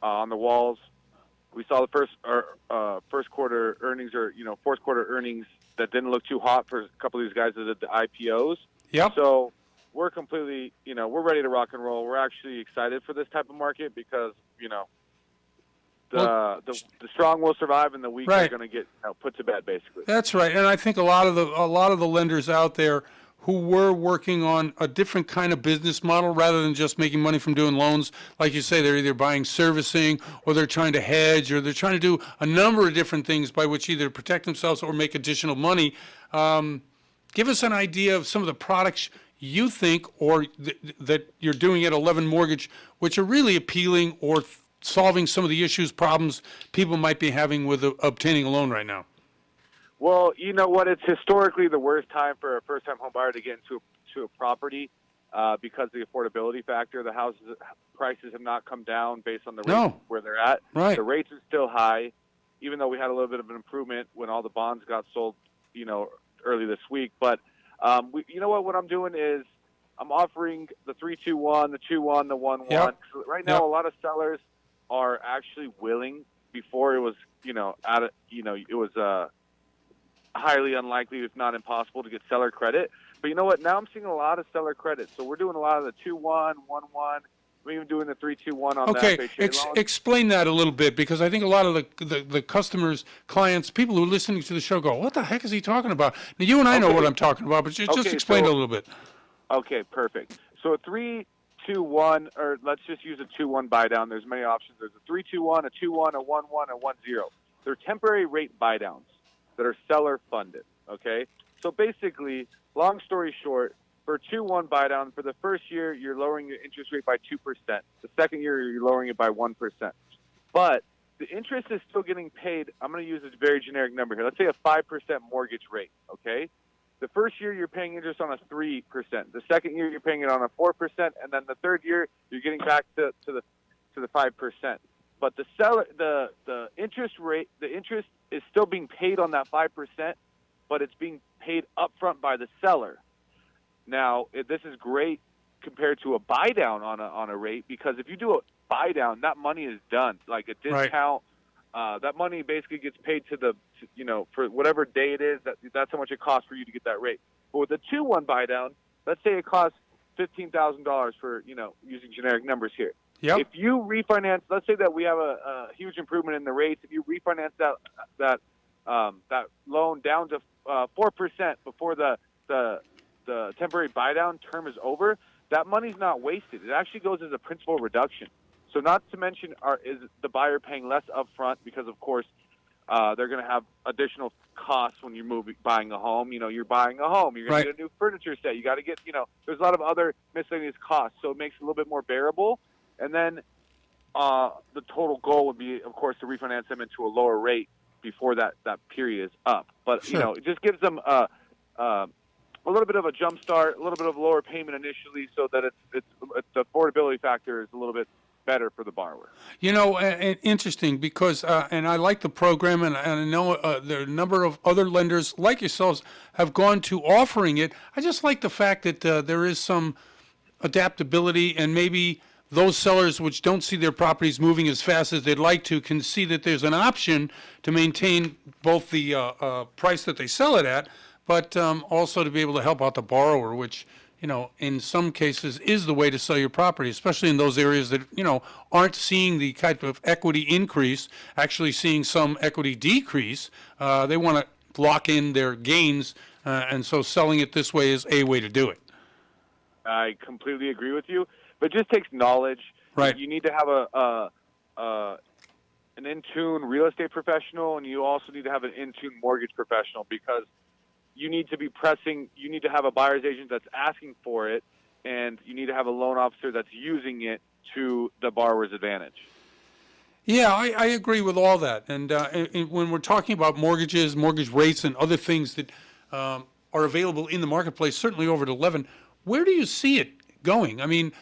on the walls. We saw the first quarter earnings or fourth quarter earnings that didn't look too hot for a couple of these guys that did the IPOs. Yep. So we're completely, we're ready to rock and roll. We're actually excited for this type of market because, the strong will survive and the weak Right. are going to get put to bed, basically. That's right, and I think a lot of the lenders out there who were working on a different kind of business model rather than just making money from doing loans, like you say, they're either buying servicing or they're trying to hedge or they're trying to do a number of different things by which either protect themselves or make additional money. Give us an idea of some of the products you think or that you're doing at 11 Mortgage, which are really appealing or solving some of the issues, problems people might be having with obtaining a loan right now. Well, you know what? It's historically the worst time for a first-time home buyer to get into a property because of the affordability factor. The houses prices have not come down based on the rates where they're at. Right. The rates are still high, even though we had a little bit of an improvement when all the bonds got sold, early this week. But what I'm doing is I'm offering the 3-2-1, the 2-1, the 1-1. Yep. Right now, a lot of sellers are actually willing. Before it was, it was highly unlikely, if not impossible, to get seller credit. But you know what? Now I'm seeing a lot of seller credit. So we're doing a lot of the 2-1, 1-1. We're even doing the 3-2-1 on the FHA loan. Explain that a little bit, because I think a lot of the customers, clients, people who are listening to the show go, what the heck is he talking about? Now, you and I know what I'm talking about, but just explain it a little bit. Okay, perfect. So a 3-2-1, or let's just use a 2-1 buy down. There's many options. There's a 3-2-1, a 2-1, a 1-1, a 1-0. They're temporary rate buy downs that are seller funded, okay? So basically, long story short, for a 2-1 buy down, for the first year, you're lowering your interest rate by 2%. The second year, you're lowering it by 1%. But the interest is still getting paid. I'm going to use a very generic number here. Let's say a 5% mortgage rate, okay? The first year, you're paying interest on a 3%. The second year, you're paying it on a 4%. And then the third year, you're getting back to the 5%. But the interest rate, the interest is still being paid on that 5%, but it's being paid upfront by the seller. Now, this is great compared to a buy down on a rate, because if you do a buy down, that money is done. Like a discount, that money basically gets paid for whatever day it is. That's how much it costs for you to get that rate. But with a 2-1 buy down, let's say it costs $15,000 for using generic numbers here. Yep. If you refinance, let's say that we have a huge improvement in the rates. If you refinance that loan down to 4% before the temporary buy down term is over, that money's not wasted. It actually goes as a principal reduction. So not to mention, is the buyer paying less upfront because, of course, they're going to have additional costs when you're buying a home. You're buying a home. You're going to get a new furniture set. You got to get, there's a lot of other miscellaneous costs. So it makes it a little bit more bearable. And then the total goal would be, of course, to refinance them into a lower rate before that period is up. But, it just gives them a little bit of a jump start, a little bit of a lower payment initially, so that it's the affordability factor is a little bit better for the borrower. Interesting, because, and I like the program, and I know there are a number of other lenders like yourselves have gone to offering it. I just like the fact that there is some adaptability, and maybe those sellers which don't see their properties moving as fast as they'd like to can see that there's an option to maintain both the price that they sell it at, but also to be able to help out the borrower, which, in some cases is the way to sell your property, especially in those areas that, aren't seeing the type of equity increase, actually seeing some equity decrease. They want to lock in their gains, and so selling it this way is a way to do it. I completely agree with you. But it just takes knowledge. Right. You need to have an in-tune real estate professional, and you also need to have an in-tune mortgage professional, because you need to be you need to have a buyer's agent that's asking for it, and you need to have a loan officer that's using it to the borrower's advantage. Yeah, I agree with all that. And when we're talking about mortgages, mortgage rates, and other things that are available in the marketplace, certainly over at 11, where do you see it going? I mean,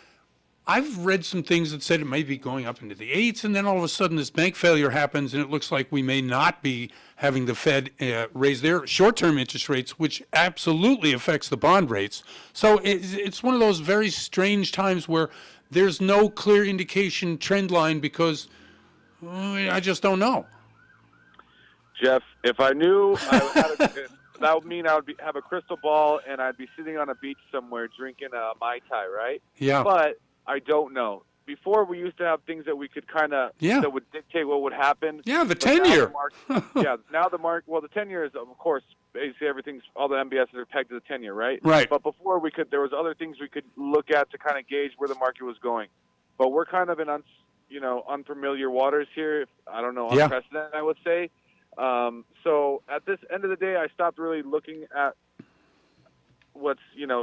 I've read some things that said it may be going up into the 8s, and then all of a sudden this bank failure happens, and it looks like we may not be having the Fed raise their short-term interest rates, which absolutely affects the bond rates. So it's one of those very strange times where there's no clear indication trend line because I just don't know. Jeff, if I knew, that would mean I would have a crystal ball and I'd be sitting on a beach somewhere drinking a Mai Tai, right? Yeah. But I don't know. Before, we used to have things that we could kind of, that would dictate what would happen. Yeah, the 10-year. Now the market, well, the 10-year is, of course, basically everything's, all the MBSs are pegged to the 10-year, right? Right. But before, there was other things we could look at to kind of gauge where the market was going. But we're kind of in unfamiliar waters here. I don't know, unprecedented, I would say. So at this end of the day, I stopped really looking at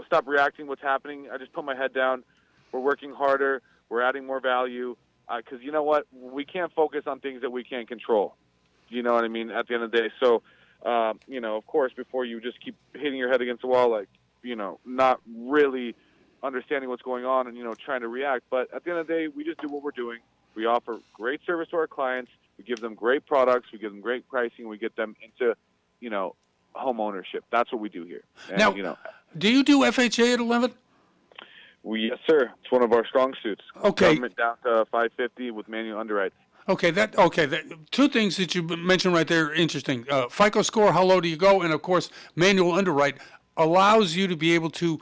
stop reacting what's happening. I just put my head down. We're working harder. We're adding more value. Because you know what? We can't focus on things that we can't control. You know what I mean? At the end of the day. So, of course, before you just keep hitting your head against the wall, not really understanding what's going on and, trying to react. But at the end of the day, we just do what we're doing. We offer great service to our clients. We give them great products. We give them great pricing. We get them into, home ownership. That's what we do here. And, now, do you do FHA at 11? Yes, sir. It's one of our strong suits. Okay. Government down to 550 with manual underwrites. Okay. Two things that you mentioned right there are interesting. FICO score, how low do you go? And, of course, manual underwrite allows you to be able to,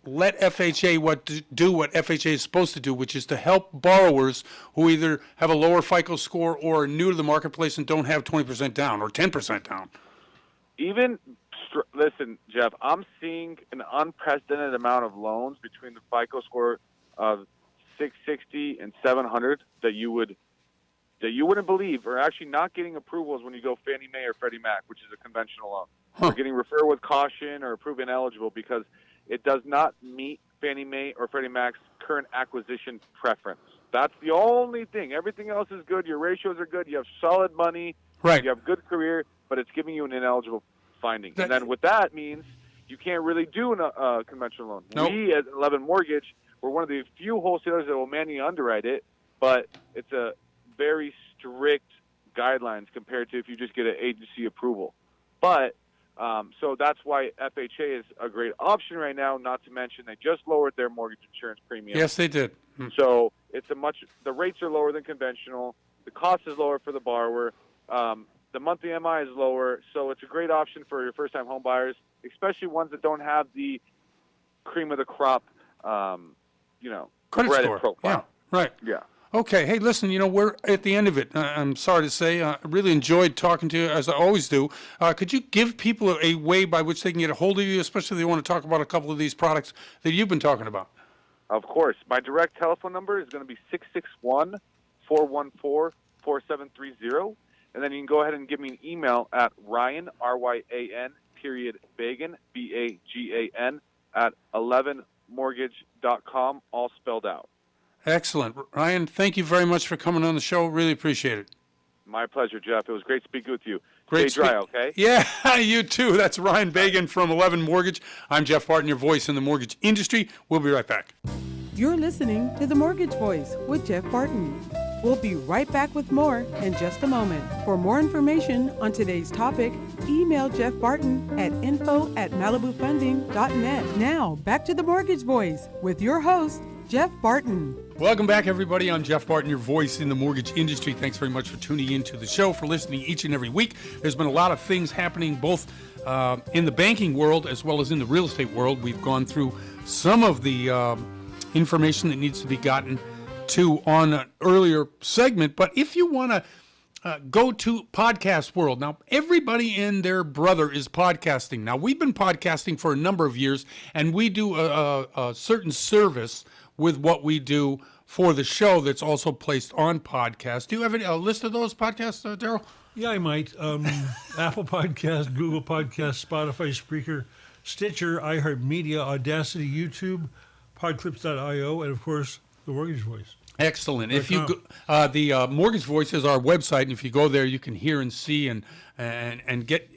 let FHA do what FHA is supposed to do, which is to help borrowers who either have a lower FICO score or are new to the marketplace and don't have 20% down or 10% down. Listen, Jeff, I'm seeing an unprecedented amount of loans between the FICO score of 660 and 700 that you wouldn't believe are actually not getting approvals when you go Fannie Mae or Freddie Mac, which is a conventional loan. They're getting referred with caution or approved ineligible because it does not meet Fannie Mae or Freddie Mac's current acquisition preference. That's the only thing. Everything else is good. Your ratios are good. You have solid money. Right. You have good career, but it's giving you an ineligible finding. And then what that means, you can't really do a conventional loan. Nope. We at 11 Mortgage, we're one of the few wholesalers that will manually underwrite it, but it's a very strict guidelines compared to if you just get an agency approval. But so that's why FHA is a great option right now, not to mention they just lowered their mortgage insurance premium. Yes, they did. So it's the rates are lower than conventional. The cost is lower for the borrower. The monthly MI is lower, so it's a great option for your first-time home buyers, especially ones that don't have the cream of the crop, credit score profile. Yeah, right. Yeah. Okay. Hey, listen, we're at the end of it. I'm sorry to say, I really enjoyed talking to you, as I always do. Could you give people a way by which they can get a hold of you, especially if they want to talk about a couple of these products that you've been talking about? Of course. My direct telephone number is going to be 661-414-4730. And then you can go ahead and give me an email at Ryan, RYAN, Bagan, BAGAN, at 11mortgage.com, all spelled out. Excellent. Ryan, thank you very much for coming on the show. Really appreciate it. My pleasure, Jeff. It was great speaking with you. Great. Stay dry, okay? Yeah, you too. That's Ryan Bagan from 11 Mortgage. I'm Jeff Barton, your voice in the mortgage industry. We'll be right back. You're listening to The Mortgage Voice with Jeff Barton. We'll be right back with more in just a moment. For more information on today's topic, email Jeff Barton at info@malibufunding.net. Now, back to The Mortgage Voice with your host, Jeff Barton. Welcome back, everybody. I'm Jeff Barton, your voice in the mortgage industry. Thanks very much for tuning into the show, for listening each and every week. There's been a lot of things happening both in the banking world as well as in the real estate world. We've gone through some of the information that needs to be gotten to on an earlier segment. But if you want to go to podcast world, now everybody and their brother is podcasting. Now, we've been podcasting for a number of years, and we do a certain service with what we do for the show that's also placed on podcast. Do you have a list of those podcasts, Daryl? Yeah, I might. Apple Podcast, Google Podcast, Spotify, Spreaker, Stitcher, iHeartMedia, Audacity, YouTube, Podclips.io, and of course, The Mortgage Voice. Excellent. If you go, the Mortgage Voice is our website, and if you go there, you can hear and see and get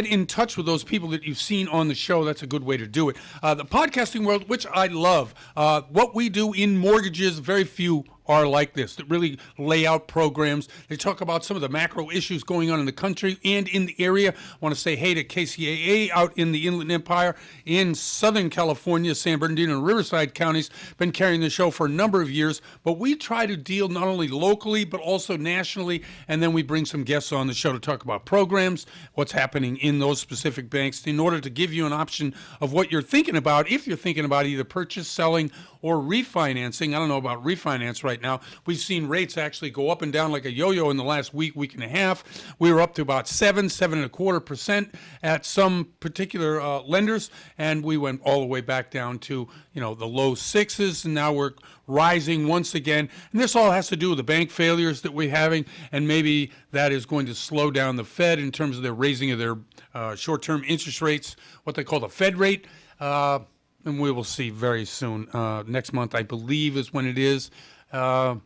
in touch with those people that you've seen on the show. That's a good way to do it. The podcasting world, which I love, what we do in mortgages, very few are like this, that really lay out programs. They talk about some of the macro issues going on in the country and in the area. I want to say hey to KCAA out in the Inland Empire in Southern California, San Bernardino and Riverside counties. Been carrying the show for a number of years, but we try to deal not only locally but also nationally, and then we bring some guests on the show to talk about programs, what's happening in those specific banks, in order to give you an option of what you're thinking about if you're thinking about either purchase, selling, or refinancing. I don't know about refinance right now. We've seen rates actually go up and down like a yo-yo in the last week and a half. We were up to about 7.25% at some particular lenders, and we went all the way back down to, the low sixes, and now we're rising once again. And this all has to do with the bank failures that we're having, and maybe that is going to slow down the Fed in terms of their raising of their short-term interest rates, what they call the Fed rate. And we will see very soon. Next month, I believe, is when it is. So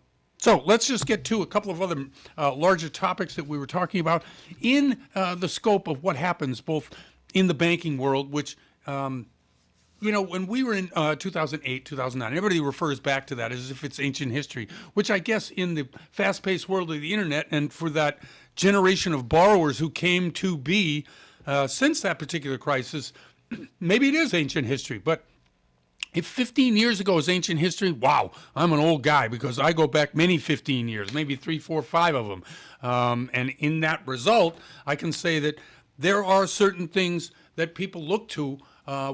let's just get to a couple of other larger topics that we were talking about in the scope of what happens both in the banking world, which, when we were in 2008, 2009, everybody refers back to that as if it's ancient history, which I guess in the fast-paced world of the internet and for that generation of borrowers who came to be since that particular crisis, maybe it is ancient history. But if 15 years ago is ancient history, wow, I'm an old guy because I go back many 15 years, maybe 3, 4, 5 of them. And in that result, I can say that there are certain things that people look to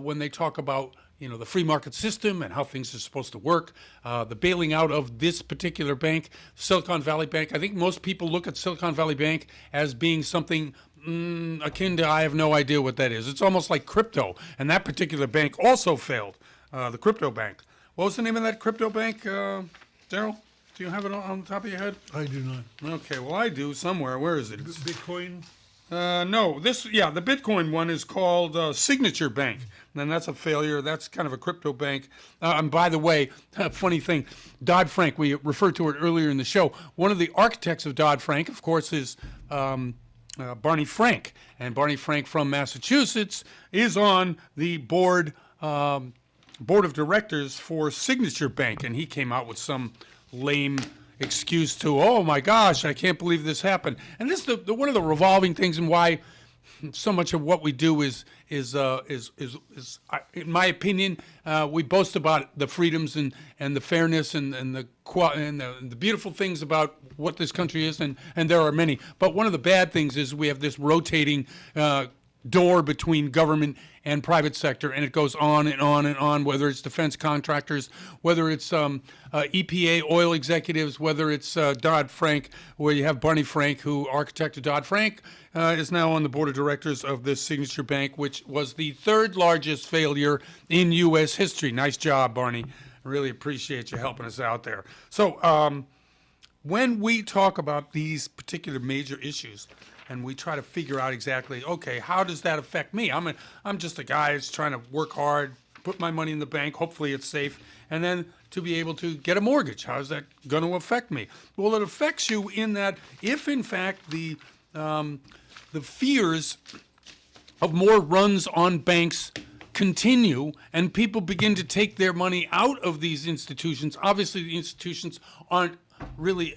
when they talk about the free market system and how things are supposed to work, the bailing out of this particular bank, Silicon Valley Bank. I think most people look at Silicon Valley Bank as being something akin to, I have no idea what that is. It's almost like crypto, and that particular bank also failed, the crypto bank. What was the name of that crypto bank, Daryl? Do you have it on the top of your head? I do not. Okay, well, I do somewhere. Where is it? Bitcoin? No, the Bitcoin one is called Signature Bank. And that's a failure. That's kind of a crypto bank. And by the way, funny thing, Dodd-Frank, we referred to it earlier in the show. One of the architects of Dodd-Frank, of course, is Barney Frank. And Barney Frank from Massachusetts is on the board of directors for Signature Bank. And he came out with some lame excuse to, oh my gosh, I can't believe this happened. And this is one of the revolving things, and why so much of what we do is in my opinion, we boast about the freedoms and the fairness and the beautiful things about what this country is, and there are many. But one of the bad things is we have this rotating door between government and private sector, and it goes on and on and on, whether it's defense contractors, whether it's EPA oil executives, whether it's Dodd-Frank, where you have Barney Frank, who architected Dodd-Frank, is now on the board of directors of this Signature Bank, which was the third largest failure in U.S. history. Nice job, Barney. I really appreciate you helping us out there. So when we talk about these particular major issues, and we try to figure out exactly, okay, how does that affect me? I'm just a guy that's trying to work hard, put my money in the bank, hopefully it's safe, and then to be able to get a mortgage. How is that going to affect me? Well, it affects you in that if, in fact, the fears of more runs on banks continue and people begin to take their money out of these institutions, obviously the institutions aren't really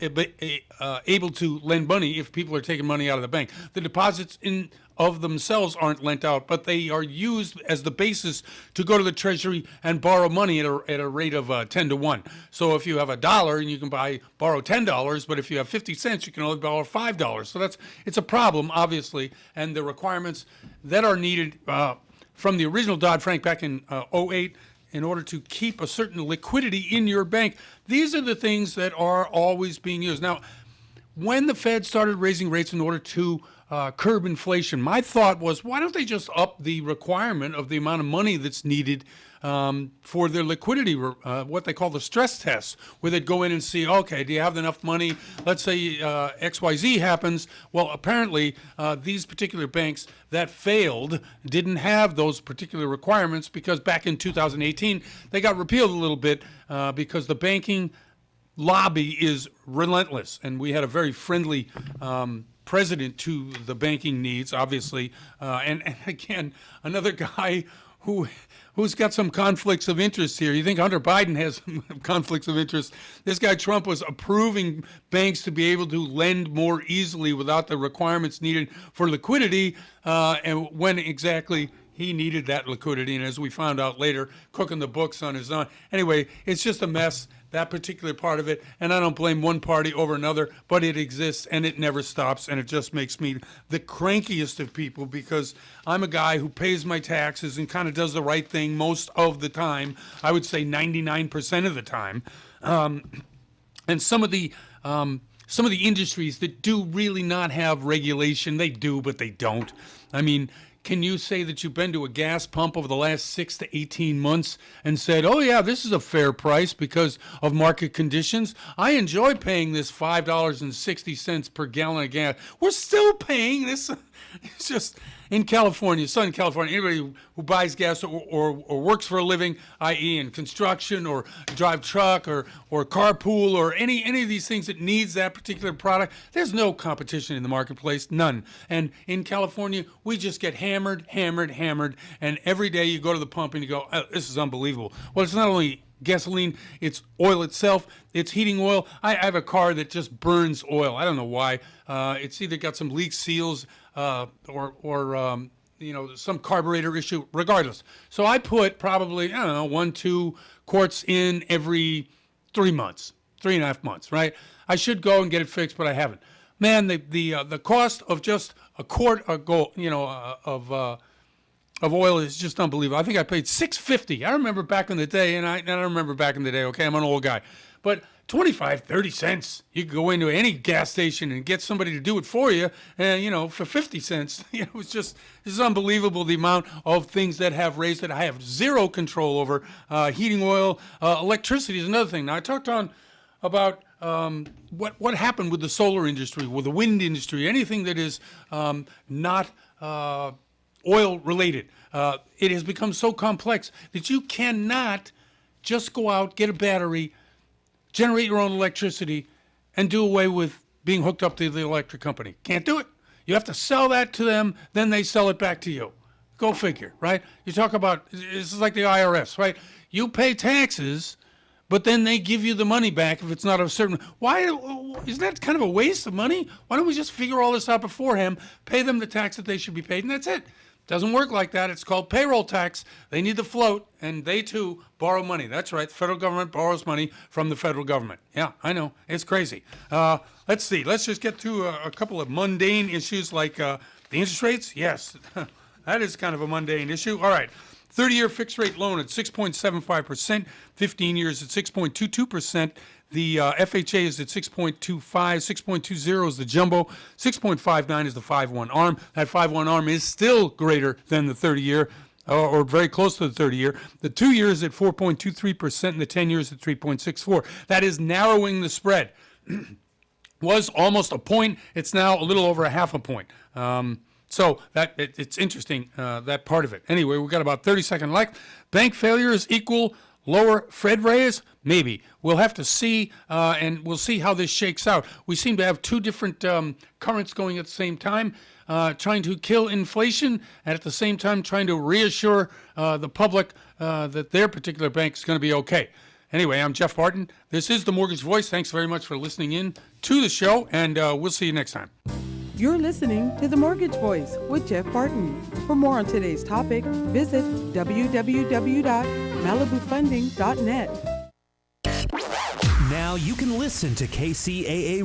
able to lend money if people are taking money out of the bank. The deposits in of themselves aren't lent out, but they are used as the basis to go to the Treasury and borrow money at a rate of 10 to 1. So if you have $1 and you can borrow $10, but if you have 50 cents, you can only borrow $5. So it's a problem, obviously, and the requirements that are needed from the original Dodd-Frank back in 2008 in order to keep a certain liquidity in your bank. These are the things that are always being used. Now, when the Fed started raising rates in order to curb inflation. My thought was, why don't they just up the requirement of the amount of money that's needed for their liquidity, what they call the stress test, where they'd go in and see, okay, do you have enough money? Let's say XYZ happens. Well, apparently these particular banks that failed didn't have those particular requirements because back in 2018, they got repealed a little bit because the banking lobby is relentless. And we had a very friendly president to the banking needs, obviously. And again, another guy who's got some conflicts of interest here. You think Hunter Biden has some conflicts of interest. This guy Trump was approving banks to be able to lend more easily without the requirements needed for liquidity, and when exactly he needed that liquidity. And as we found out later, cooking the books on his own. Anyway, it's just a mess, that particular part of it. And I don't blame one party over another, but it exists and it never stops. And it just makes me the crankiest of people because I'm a guy who pays my taxes and kind of does the right thing most of the time. I would say 99% of the time. And some of the industries that do really not have regulation, they do, but they don't. I mean, can you say that you've been to a gas pump over the last 6 to 18 months and said, oh, yeah, this is a fair price because of market conditions? I enjoy paying this $5.60 per gallon of gas. We're still paying this. It's just in California, Southern California, anybody who buys gas or works for a living, i.e. in construction or drive truck or carpool or any of these things that needs that particular product, there's no competition in the marketplace, none. And in California, we just get hammered, and every day you go to the pump and you go, oh, this is unbelievable. Well, it's not only gasoline, it's oil itself, it's heating oil. I have a car that just burns oil. I don't know why. It's either got some leak seals or some carburetor issue, regardless. So I put probably, 1-2 quarts in every 3 months, 3.5 months, right? I should go and get it fixed, but I haven't. Man, the cost of just a quart of oil is just unbelievable. I think I paid $6.50. I remember back in the day, and I don't remember back in the day, okay, I'm an old guy. But 25, 30 cents, you can go into any gas station and get somebody to do it for you, and, for 50 cents. This is unbelievable, the amount of things that have raised that I have zero control over. Heating oil, electricity is another thing. Now, I talked about what happened with the solar industry, with the wind industry, anything that is not oil related. It has become so complex that you cannot just go out, get a battery, generate your own electricity, and do away with being hooked up to the electric company. Can't do it. You have to sell that to them, then they sell it back to you. Go figure, right? You talk about, this is like the IRS, right? You pay taxes, but then they give you the money back if it's not a certain. Why isn't that kind of a waste of money? Why don't we just figure all this out beforehand, pay them the tax that they should be paid, and that's it. Doesn't work like that. It's called payroll tax. They need the float, and they too borrow money. That's right. The federal government borrows money from the federal government. Yeah, I know. It's crazy. Let's see. Let's just get to a couple of mundane issues like the interest rates. Yes, that is kind of a mundane issue. All right. 30-year fixed rate loan at 6.75%, 15 years at 6.22%. The FHA is at 6.25, 6.20 is the jumbo, 6.59 is the 5-1 ARM. That 5-1 ARM is still greater than the 30-year, or very close to the 30-year. The 2 years at 4.23% and the 10 years at 3.64. That is narrowing the spread. Was almost a point. It's now a little over a half a point. So it's interesting, that part of it. Anyway, we've got about 30-second left. Bank failures equal lower Fed raise? Maybe. We'll have to see, and we'll see how this shakes out. We seem to have two different currents going at the same time, trying to kill inflation, and at the same time trying to reassure the public that their particular bank is going to be okay. Anyway, I'm Jeff Barton. This is The Mortgage Voice. Thanks very much for listening in to the show, and we'll see you next time. You're listening to The Mortgage Voice with Jeff Barton. For more on today's topic, visit www.malibufunding.net. Now you can listen to KCAA